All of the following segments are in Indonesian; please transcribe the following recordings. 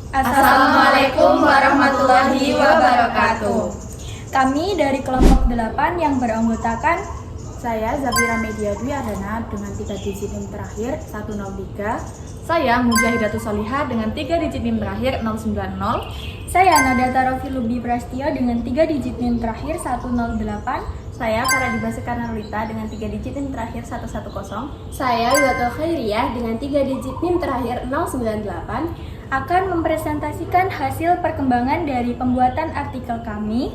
Assalamualaikum warahmatullahi wabarakatuh. Kami dari kelompok 8 yang beranggotakan Saya Zabira Media Dwi Ardana dengan 3 digit NIM terakhir 103. Saya Mujahidatus Solihah dengan 3 digit NIM terakhir 090. Saya Nadata Rofi Lubdi Prastio dengan 3 digit NIM terakhir 108. Saya Karadiba Sekarnarulita dengan 3 digit NIM terakhir 110. Saya Wilatul Khairiyah dengan 3 digit NIM terakhir 098 akan mempresentasikan hasil perkembangan dari pembuatan artikel kami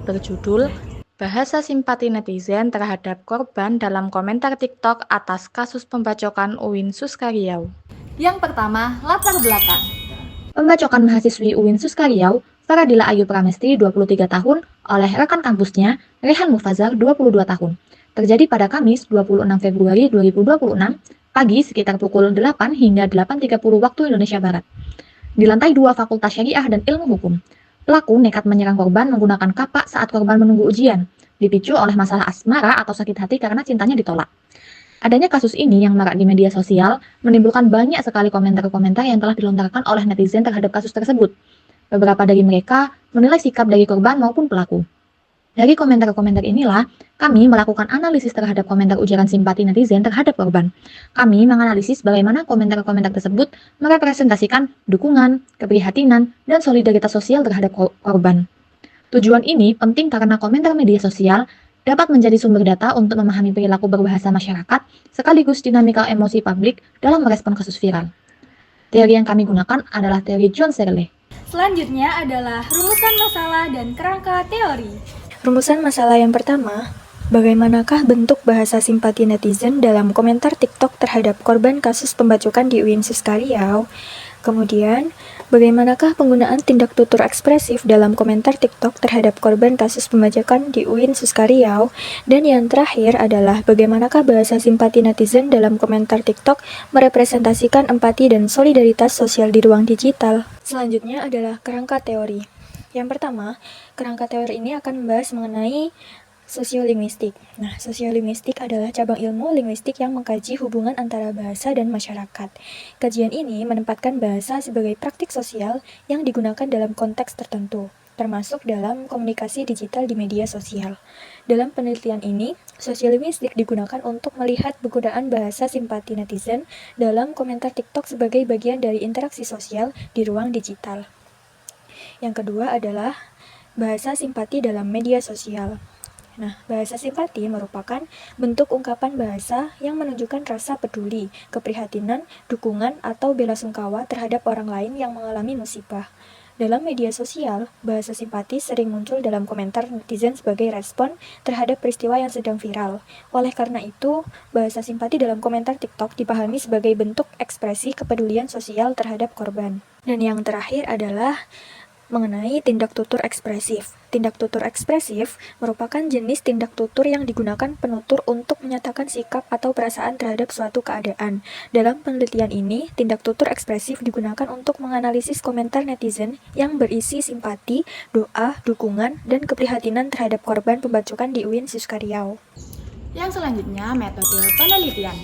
berjudul Bahasa Simpati Netizen Terhadap Korban dalam Komentar TikTok atas kasus pembacokan UIN Suskariau. Yang pertama, latar belakang. Pembacokan mahasiswi UIN Suskariau, Faradila Ayu Pramesti, 23 tahun, oleh rekan kampusnya, Rehan Mufazal, 22 tahun. Terjadi pada Kamis 26 Februari 2026, pagi sekitar pukul 8 hingga 8.30 waktu Indonesia Barat. Di lantai 2 Fakultas Syariah dan Ilmu Hukum, pelaku nekat menyerang korban menggunakan kapak saat korban menunggu ujian, dipicu oleh masalah asmara atau sakit hati karena cintanya ditolak. Adanya kasus ini yang marak di media sosial menimbulkan banyak sekali komentar-komentar yang telah dilontarkan oleh netizen terhadap kasus tersebut. Beberapa dari mereka menilai sikap dari korban maupun pelaku. Dari komentar-komentar inilah, kami melakukan analisis terhadap komentar ujaran simpati netizen terhadap korban. Kami menganalisis bagaimana komentar-komentar tersebut merepresentasikan dukungan, keprihatinan, dan solidaritas sosial terhadap korban. Tujuan ini penting karena komentar media sosial dapat menjadi sumber data untuk memahami perilaku berbahasa masyarakat, sekaligus dinamika emosi publik dalam merespon kasus viral. Teori yang kami gunakan adalah teori John Searle. Selanjutnya adalah rumusan masalah dan kerangka teori. Rumusan masalah yang pertama, bagaimanakah bentuk bahasa simpati netizen dalam komentar TikTok terhadap korban kasus pembacokan di UIN Suskariau? Kemudian, bagaimanakah penggunaan tindak tutur ekspresif dalam komentar TikTok terhadap korban kasus pembacokan di UIN Suskariau? Dan yang terakhir adalah bagaimanakah bahasa simpati netizen dalam komentar TikTok merepresentasikan empati dan solidaritas sosial di ruang digital? Selanjutnya adalah kerangka teori. Yang pertama, kerangka teori ini akan membahas mengenai sosiolinguistik. Nah, sosiolinguistik adalah cabang ilmu linguistik yang mengkaji hubungan antara bahasa dan masyarakat. Kajian ini menempatkan bahasa sebagai praktik sosial yang digunakan dalam konteks tertentu, termasuk dalam komunikasi digital di media sosial. Dalam penelitian ini, sosiolinguistik digunakan untuk melihat penggunaan bahasa simpati netizen dalam komentar TikTok sebagai bagian dari interaksi sosial di ruang digital. Yang kedua adalah bahasa simpati dalam media sosial. Nah, bahasa simpati merupakan bentuk ungkapan bahasa yang menunjukkan rasa peduli, keprihatinan, dukungan, atau bela sungkawa terhadap orang lain yang mengalami musibah. Dalam media sosial, bahasa simpati sering muncul dalam komentar netizen sebagai respon terhadap peristiwa yang sedang viral. Oleh karena itu, bahasa simpati dalam komentar TikTok dipahami sebagai bentuk ekspresi kepedulian sosial terhadap korban. Dan yang terakhir adalah mengenai tindak tutur ekspresif. Tindak tutur ekspresif merupakan jenis tindak tutur yang digunakan penutur untuk menyatakan sikap atau perasaan terhadap suatu keadaan. Dalam penelitian ini, tindak tutur ekspresif digunakan untuk menganalisis komentar netizen yang berisi simpati, doa, dukungan, dan keprihatinan terhadap korban pembacokan di UIN Suskariau. Yang selanjutnya, metode penelitian.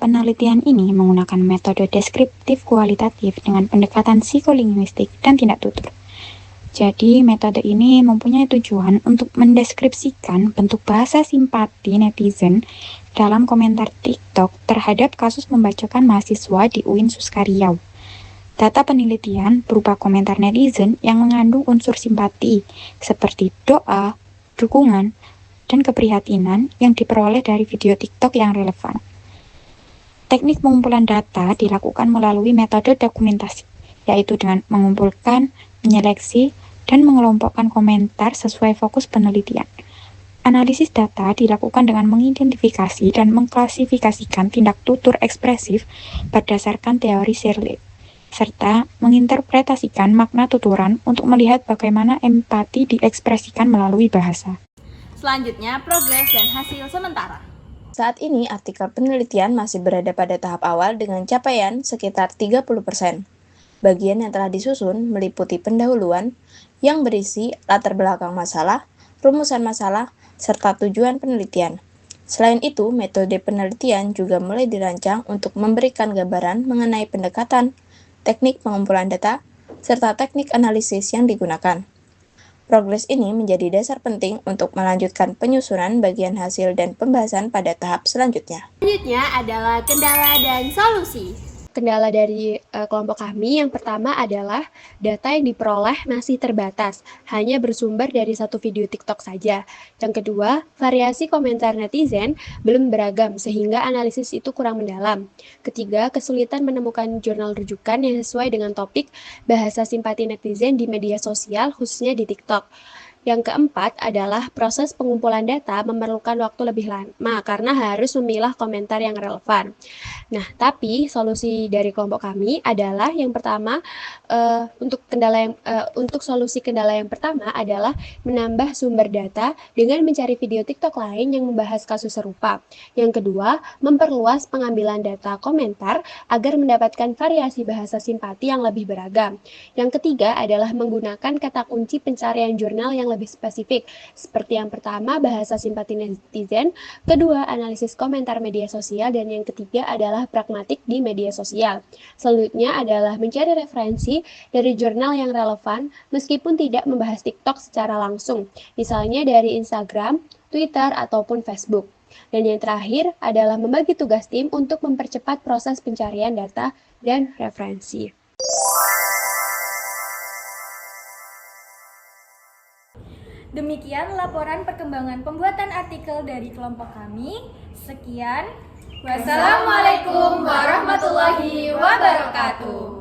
Penelitian ini menggunakan metode deskriptif kualitatif dengan pendekatan psikolinguistik dan tindak tutur. Jadi, metode ini mempunyai tujuan untuk mendeskripsikan bentuk bahasa simpati netizen dalam komentar TikTok terhadap kasus pembacokan mahasiswa di UIN Suskariau. Data penelitian berupa komentar netizen yang mengandung unsur simpati, seperti doa, dukungan, dan keprihatinan yang diperoleh dari video TikTok yang relevan. Teknik pengumpulan data dilakukan melalui metode dokumentasi, yaitu dengan mengumpulkan, menyeleksi, dan mengelompokkan komentar sesuai fokus penelitian. Analisis data dilakukan dengan mengidentifikasi dan mengklasifikasikan tindak tutur ekspresif berdasarkan teori Searle, serta menginterpretasikan makna tuturan untuk melihat bagaimana empati diekspresikan melalui bahasa. Selanjutnya, progres dan hasil sementara. Saat ini, artikel penelitian masih berada pada tahap awal dengan capaian sekitar 30%. Bagian yang telah disusun meliputi pendahuluan yang berisi latar belakang masalah, rumusan masalah, serta tujuan penelitian. Selain itu, metode penelitian juga mulai dirancang untuk memberikan gambaran mengenai pendekatan, teknik pengumpulan data, serta teknik analisis yang digunakan. Progres ini menjadi dasar penting untuk melanjutkan penyusunan bagian hasil dan pembahasan pada tahap selanjutnya. Selanjutnya adalah kendala dan solusi. Kendala dari kelompok kami yang pertama adalah data yang diperoleh masih terbatas, hanya bersumber dari satu video TikTok saja. Yang kedua, variasi komentar netizen belum beragam sehingga analisis itu kurang mendalam. Ketiga, kesulitan menemukan jurnal rujukan yang sesuai dengan topik bahasa simpati netizen di media sosial khususnya di TikTok. Yang keempat adalah proses pengumpulan data memerlukan waktu lebih lama karena harus memilah komentar yang relevan. Nah, tapi solusi dari kelompok kami adalah yang pertama untuk solusi kendala yang pertama adalah menambah sumber data dengan mencari video TikTok lain yang membahas kasus serupa. Yang kedua, memperluas pengambilan data komentar agar mendapatkan variasi bahasa simpati yang lebih beragam. Yang ketiga adalah menggunakan kata kunci pencarian jurnal yang lebih spesifik, seperti yang pertama bahasa simpati netizen, kedua analisis komentar media sosial, dan yang ketiga adalah pragmatik di media sosial. Selanjutnya adalah mencari referensi dari jurnal yang relevan meskipun tidak membahas TikTok secara langsung, misalnya dari Instagram, Twitter, ataupun Facebook. Dan yang terakhir adalah membagi tugas tim untuk mempercepat proses pencarian data dan referensi. Demikian laporan perkembangan pembuatan artikel dari kelompok kami. Sekian. Wassalamualaikum warahmatullahi wabarakatuh.